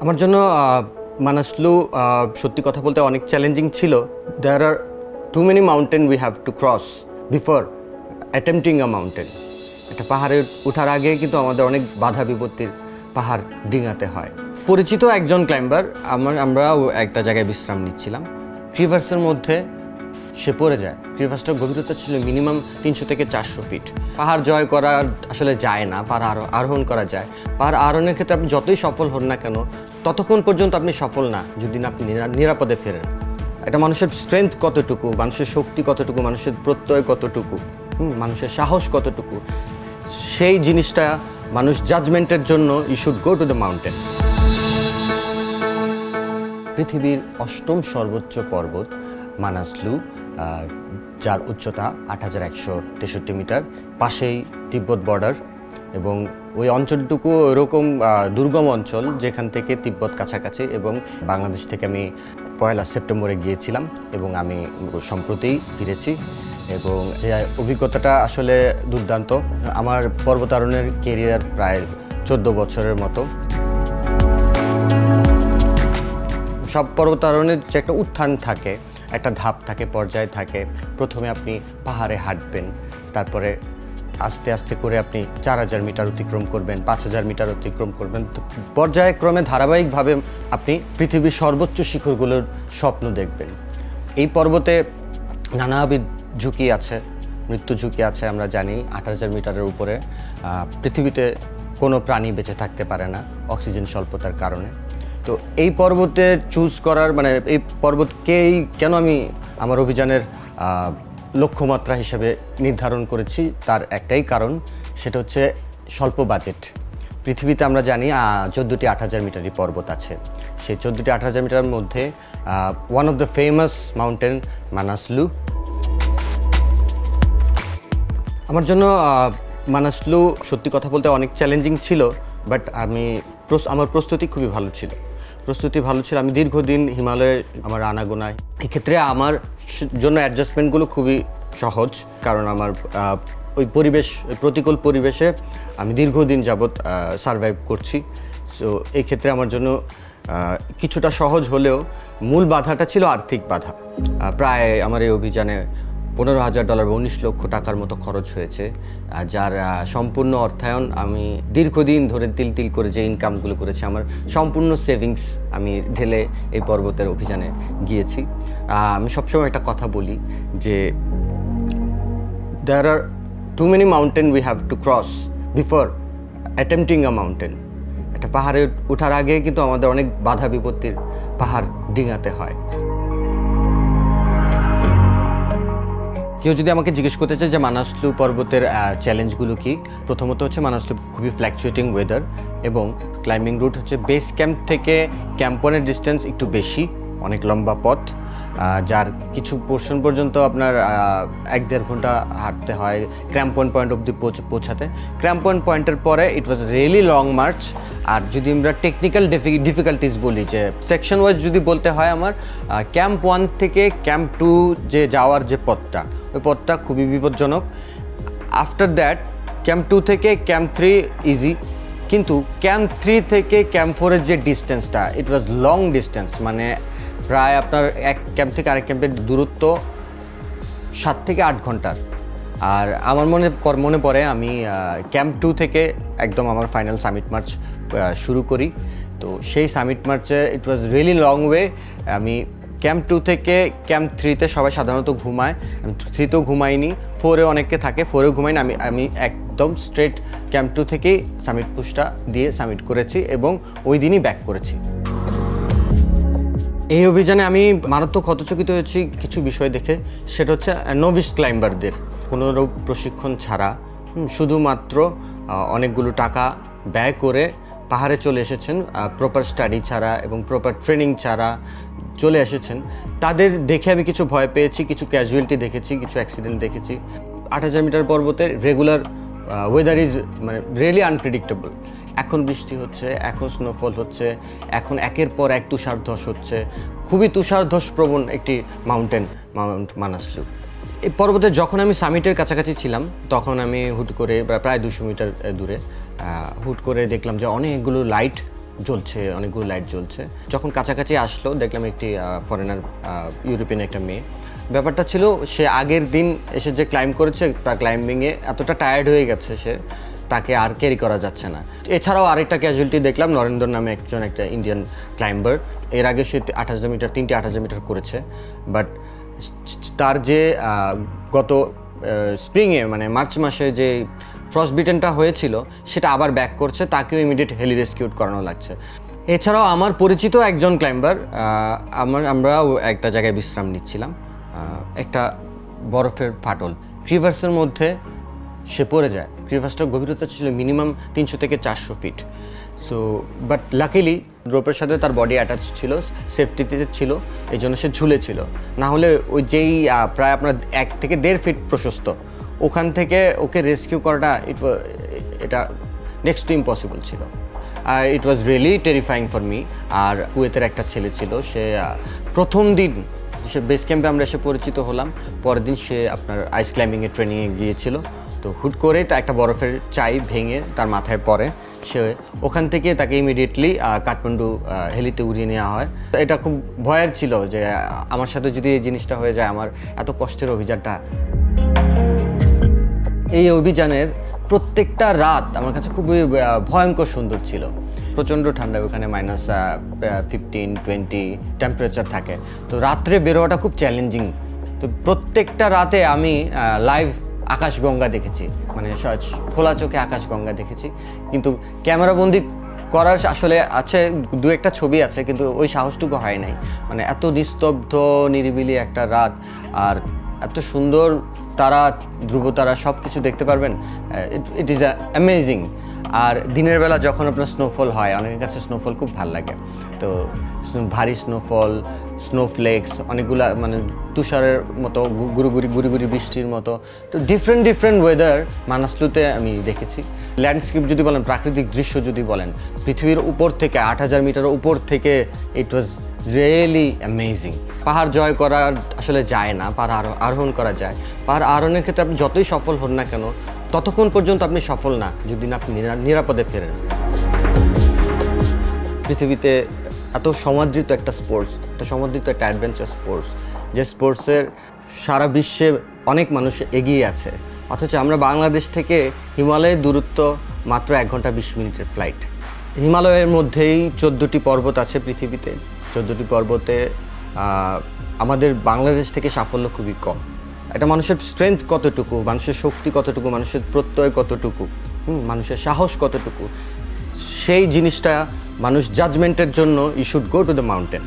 আমার জন্য মানাসলু সত্যি কথা বলতে অনেক চ্যালেঞ্জিং ছিল। There are too many mountain we have to cross before attempting a mountain. একটা পাহাড়ে ওঠার আগে কিন্তু আমাদের অনেক বাধা বিপত্তির পাহাড় ডিঙাতে হয়। পরিচিত একজন ক্লাইম্বার আমরাও একটা জায়গায় বিশ্রাম নিচ্ছিলাম, ক্রিভার্সের মধ্যে সে পড়ে যায়। ক্রিভার্সটার গভীরতা ছিল মিনিমাম 300 থেকে 400 ফিট। পাহাড় জয় করা আসলে যায় না, পাহাড় আরোহণ করা যায়। পাহাড় আরোহণের ক্ষেত্রে আপনি যতই সফল হন না কেন, ততক্ষণ পর্যন্ত আপনি সফল না যদি না আপনি নিরাপদে ফেরেন। একটা মানুষের স্ট্রেংথ কতটুকু, মানুষের শক্তি কতটুকু, মানুষের প্রত্যয় কতটুকু, মানুষের সাহস কতটুকু, সেই জিনিসটা মানুষ জাজমেন্টের জন্য you should go to the mountain. পৃথিবীর 8ম সর্বোচ্চ পর্বত মানাসলু, যার উচ্চতা 8163 মিটার, পাশেই তিব্বত বর্ডার এবং ওই অঞ্চলটুকু এরকম দুর্গম অঞ্চল যেখান থেকে তিব্বত কাছাকাছি। এবং বাংলাদেশ থেকে আমি 1 সেপ্টেম্বরে গিয়েছিলাম এবং আমি সম্প্রতি ফিরেছি এবং যে অভিজ্ঞতাটা আসলে দুর্দান্ত। আমার পর্বতারোহণের কেরিয়ার প্রায় 14 বছরের মতো। সব পর্বতারোহণের যে একটা উত্থান থাকে, একটা ধাপ থাকে, পর্যায় থাকে। প্রথমে আপনি পাহাড়ে হাঁটবেন, তারপরে আস্তে আস্তে করে আপনি 4000 মিটার অতিক্রম করবেন, 5000 মিটার অতিক্রম করবেন। পর্যায়ক্রমে ধারাবাহিকভাবে আপনি পৃথিবীর সর্বোচ্চ শিখরগুলোর স্বপ্ন দেখবেন। এই পর্বতে নানাবিধ ঝুঁকি আছে, মৃত্যু ঝুঁকি আছে। আমরা জানি 8000 মিটারের উপরে পৃথিবীতে কোনো প্রাণী বেঁচে থাকতে পারে না অক্সিজেন স্বল্পতার কারণে। তো এই পর্বতে চুজ করার এই পর্বতকেই কেন আমি আমার অভিযানের লক্ষ্যমাত্রা হিসেবে নির্ধারণ করেছি, তার একটাই কারণ, সেটা হচ্ছে স্বল্প বাজেট। পৃথিবীতে আমরা জানি 14টি 8000 মিটারই পর্বত আছে। সেই 14টি 8000 মিটারের মধ্যে one of the famous mountain Manaslu. আমার জন্য মানাসলু সত্যি কথা বলতে অনেক চ্যালেঞ্জিং ছিল, বাট আমার প্রস্তুতি খুবই ভালো ছিল। আমি দীর্ঘদিন হিমালয়ে আমার আনাগোনায়, এক্ষেত্রে আমার জন্য অ্যাডজাস্টমেন্টগুলো খুবই সহজ, কারণ আমার ওই প্রতিকূল পরিবেশে আমি দীর্ঘদিন যাবৎ সারভাইভ করছি। সো এই ক্ষেত্রে আমার জন্য কিছুটা সহজ হলেও মূল বাধাটা ছিল আর্থিক বাধা। প্রায় আমার এই অভিযানে $15,000 বা 19 লক্ষ টাকার মতো খরচ হয়েছে, যার সম্পূর্ণ অর্থায়ন আমি দীর্ঘদিন ধরে তিল করে যে ইনকামগুলো করেছি, আমার সম্পূর্ণ সেভিংস আমি ঢেলে এই পর্বতের অভিযানে গিয়েছি। আমি সবসময় একটা কথা বলি যে there are too many mountain we have to cross before attempting a mountain. একটা পাহাড়ে ওঠার আগে কিন্তু আমাদের অনেক বাধা বিপত্তির পাহাড় ডিঙাতে হয়। কেউ যদি আমাকে জিজ্ঞেস করতে চায় যে মানাসলু পর্বতের চ্যালেঞ্জগুলো কি, প্রথমত হচ্ছে মানাসলু খুবই ফ্ল্যাকচুয়েটিং ওয়েদার এবং ক্লাইম্বিং রুট হচ্ছে বেস ক্যাম্প থেকে ক্যাম্প ওয়ানের ডিস্টেন্স একটু বেশি, অনেক লম্বা পথ, যার কিছু পোর্শন পর্যন্ত আপনার 1-1.5 ঘন্টা হাঁটতে হয় ক্র্যাম্প পয়েন্ট অবধি পৌঁছাতে। ক্র্যাম্প পয়েন্টের পরে ইট ওয়াজ রিয়েলি লং মার্চ। আর যদি আমরা টেকনিক্যাল ডিফিকাল্টিস বলি, যে সেকশন ওয়াইজ যদি বলতে হয়, আমার ক্যাম্প 1 থেকে ক্যাম্প 2 যে যাওয়ার যে পথটা, ওই পথটা খুবই বিপজ্জনক। আফটার দ্যাট ক্যাম্প 2 থেকে ক্যাম্প 3 ইজি, কিন্তু ক্যাম্প 3 থেকে ক্যাম্প 4-এর যে ডিস্টেন্সটা, ইট ওয়াজ লং ডিস্টেন্স। মানে প্রায় আপনার এক ক্যাম্প থেকে আরেক ক্যাম্পের দূরত্ব 7 থেকে 8 ঘন্টার। আর আমার মনে পড়ে আমি ক্যাম্প 2 থেকে একদম আমার ফাইনাল সামিট মার্চ শুরু করি। তো সেই সামিট মার্চে ইট ওয়াজ রিয়েলি লং ওয়ে। আমি ক্যাম্প 2 থেকে ক্যাম্প 3-তে সবাই সাধারণত ঘুমায়, আমি 3-তেও ঘুমাইনি, 4-এ অনেকে থাকে, 4-এও ঘুমাইনি। আমি একদম স্ট্রেট ক্যাম্প 2 থেকেই সামিট পুশটা দিয়ে সামিট করেছি এবং ওই দিনই ব্যাক করেছি। এই অভিযানে আমি মারাত্মক হতচকিত হয়েছি কিছু বিষয় দেখে। সেটা হচ্ছে নোভিস ক্লাইম্বারদের কোনো প্রশিক্ষণ ছাড়া শুধুমাত্র অনেকগুলো টাকা ব্যয় করে পাহাড়ে চলে এসেছেন, প্রপার স্টাডি ছাড়া এবং প্রপার ট্রেনিং ছাড়া চলে এসেছেন। তাদের দেখে আমি কিছু ভয় পেয়েছি, কিছু ক্যাজুয়ালিটি দেখেছি, কিছু অ্যাক্সিডেন্ট দেখেছি। 8000 মিটার পর্বতের regular weather is really unpredictable. এখন বৃষ্টি হচ্ছে, এখন স্নোফল হচ্ছে, এখন একের পর এক তুষারধস হচ্ছে। খুবই তুষারধস প্রবণ একটি মাউন্ট মানাসলু। এই পর্বতে যখন আমি সামিটের কাছাকাছি ছিলাম, তখন আমি হুট করে প্রায় 200 মিটার দূরে হুট করে দেখলাম যে অনেকগুলো লাইট জ্বলছে, অনেকগুলো লাইট জ্বলছে। যখন কাছাকাছি আসলো দেখলাম একটি ফরেনার, ইউরোপিয়ান একটা মেয়ে। ব্যাপারটা ছিল সে আগের দিন এসে যে ক্লাইম্ব করেছে, তার ক্লাইম্বিংয়ে এতটা টায়ার্ড হয়ে গেছে সে, তাকে আর ক্যারি করা যাচ্ছে না। এছাড়াও আরেকটা ক্যাজুয়ালিটি দেখলাম, নরেন্দ্র নামে একটা ইন্ডিয়ান ক্লাইম্বার। এর আগে সে 28,000 মিটার 28,000 মিটার করেছে, বাট তার যে গত স্প্রিংয়ে মানে মার্চ মাসে যে ফ্রস্ট বিটেনটা হয়েছিল সেটা আবার ব্যাক করছে, তাকেও ইমিডিয়েট হেলি রেস্কিউট করানো লাগছে। এছাড়াও আমার পরিচিত একজন ক্লাইম্বার, আমরাও একটা জায়গায় বিশ্রাম নিচ্ছিলাম, একটা বরফের ফাটল ক্রিভার্সের মধ্যে সে পড়ে যায়। ক্রিভার্সটার গভীরতা ছিল মিনিমাম 300 থেকে 400 ফিট। সো বাট লাকিলি রোপের সাথে তার বডি অ্যাটাচ ছিল, সেফটিতে ছিল, এই জন্য সে ঝুলেছিল। না হলে ওই যেই প্রায় আপনার 1 থেকে 1.5 ফিট প্রশস্ত, ওখান থেকে ওকে রেস্কিউ করাটা এটা নেক্সট টু ইম্পসিবল ছিল। It was really terrifying for me. আর কুয়েতের একটা ছেলে ছিল, সে প্রথম দিন সে বেস ক্যাম্পে আমরা এসে পরিচিত হলাম, পরের দিন সে আপনার আইস ক্লাইম্বিংয়ের ট্রেনিংয়ে গিয়েছিল। তো হুট করে তা একটা বরফের চাই ভেঙে তার মাথায় পড়ে, সে ওখান থেকে তাকে ইমিডিয়েটলি কাঠমান্ডু হেলিতে উড়িয়ে নেওয়া হয়। এটা খুব ভয়ের ছিল যে আমার সাথে যদি এই জিনিসটা হয়ে যায়, আমার এত কষ্টের অভিযানটা। এই অভিযানের প্রত্যেকটা রাত আমার কাছে খুবই ভয়ঙ্কর সুন্দর ছিল। প্রচণ্ড ঠান্ডা, ওখানে -15-20 টেম্পারেচার থাকে। তো রাত্রে বেরোয়াটা খুব চ্যালেঞ্জিং। তো প্রত্যেকটা রাতে আমি লাইভ আকাশগঙ্গা দেখেছি, মানে খোলা চোখে আকাশগঙ্গা দেখেছি। কিন্তু ক্যামেরাবন্দি করার আসলে আছে, 2-1টা ছবি আছে, কিন্তু ওই সাহসটুকু হয় নাই। মানে এত নিস্তব্ধ নিরিবিলি একটা রাত, আর এত সুন্দর তারা, ধ্রুবতারা সব কিছু দেখতে পারবেন। It is amazing. আর দিনের বেলা যখন আপনার স্নোফল হয়, অনেকের কাছে স্নোফল খুব ভালো লাগে। তো ভারী স্নোফল, স্নোফ্লেক্স, অনেকগুলা মানে তুষারের মতো গুড়ি গুড়ি বৃষ্টির মতো। তো ডিফারেন্ট ওয়েদার মানাসলুতে আমি দেখেছি। ল্যান্ডস্কেপ যদি বলেন, প্রাকৃতিক দৃশ্য যদি বলেন, পৃথিবীর উপর থেকে 8,000 মিটার উপর থেকে ইট ওয়াজ রিয়েলি অ্যামেজিং। পাহাড় জয় করা আসলে যায় না, পাহাড় আরোহণ করা যায়। পাহাড় আরোহণের ক্ষেত্রে আপনি যতই সফল হন না কেন, ততক্ষণ পর্যন্ত আপনি সফল না যদি না আপনি নিরাপদে ফেরেন। পৃথিবীতে এত সমাদৃত একটা স্পোর্টস, এত সমাদৃত একটা অ্যাডভেঞ্চার স্পোর্টস, যে স্পোর্টসের সারা বিশ্বে অনেক মানুষ এগিয়ে আছে, অথচ আমরা বাংলাদেশ থেকে হিমালয়ের দূরত্ব মাত্র 1 ঘন্টা 20 মিনিটের ফ্লাইট। হিমালয়ের মধ্যেই 14টি পর্বত আছে পৃথিবীতে। 14টি পর্বতে আমাদের বাংলাদেশ থেকে সাফল্য খুবই কম। এটা মানুষের স্ট্রেংথ কতটুকু, মানুষের শক্তি কতটুকু, মানুষের প্রত্যয় কতটুকু, মানুষের সাহস কতটুকু, সেই জিনিসটা মানুষ জাজমেন্টের জন্য you should go to the mountain.